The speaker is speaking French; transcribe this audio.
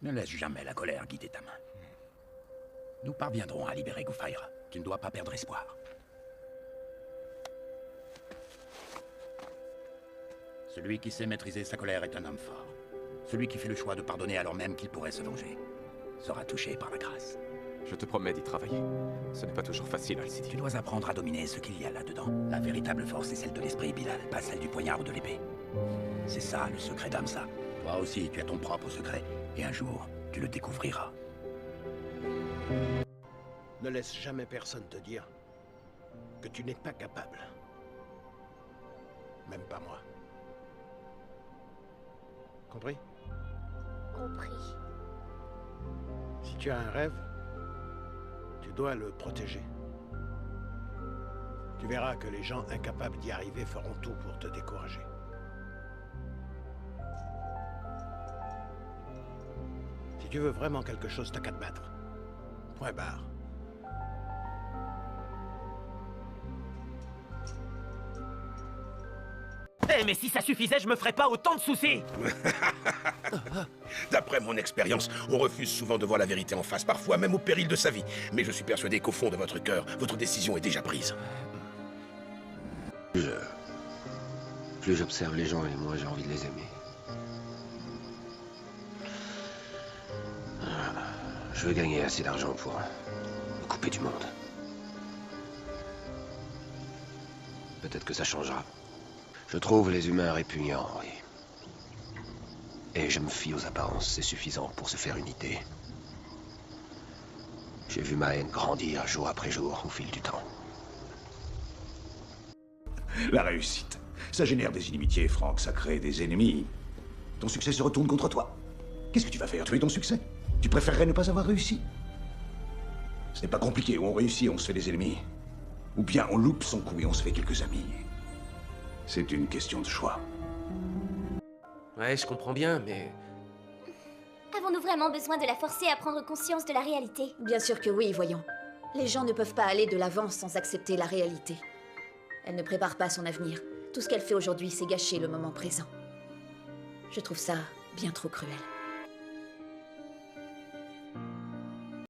Ne laisse jamais la colère guider ta main. Nous parviendrons à libérer Goufaira. Tu ne dois pas perdre espoir. Celui qui sait maîtriser sa colère est un homme fort. Celui qui fait le choix de pardonner alors même qu'il pourrait se venger sera touché par la grâce. Je te promets d'y travailler. Ce n'est pas toujours facile, Al-Sidi. Tu dois apprendre à dominer ce qu'il y a là-dedans. La véritable force est celle de l'esprit, Bilal, pas celle du poignard ou de l'épée. C'est ça le secret d'Hamza. Toi aussi, tu as ton propre secret. Et un jour, tu le découvriras. Ne laisse jamais personne te dire que tu n'es pas capable. Même pas moi. Compris? Compris. Si tu as un rêve, tu dois le protéger. Tu verras que les gens incapables d'y arriver feront tout pour te décourager. Si tu veux vraiment quelque chose, t'as qu'à te battre. Point barre. Eh, mais si ça suffisait, je me ferais pas autant de soucis. D'après mon expérience, on refuse souvent de voir la vérité en face, parfois même au péril de sa vie. Mais je suis persuadé qu'au fond de votre cœur, votre décision est déjà prise. Plus j'observe les gens et moins j'ai envie de les aimer. Je veux gagner assez d'argent pour me couper du monde. Peut-être que ça changera. Je trouve les humains répugnants, et je me fie aux apparences, c'est suffisant pour se faire une idée. J'ai vu ma haine grandir jour après jour au fil du temps. La réussite, ça génère des inimitiés, Franck, ça crée des ennemis. Ton succès se retourne contre toi. Qu'est-ce que tu vas faire, tuer ton succès? Tu préférerais ne pas avoir réussi? Ce n'est pas compliqué, ou on réussit, on se fait des ennemis. Ou bien on loupe son coup et on se fait quelques amis. C'est une question de choix. Ouais, je comprends bien, mais... Avons-nous vraiment besoin de la forcer à prendre conscience de la réalité? Bien sûr que oui, voyons. Les gens ne peuvent pas aller de l'avant sans accepter la réalité. Elle ne prépare pas son avenir. Tout ce qu'elle fait aujourd'hui, c'est gâcher le moment présent. Je trouve ça bien trop cruel.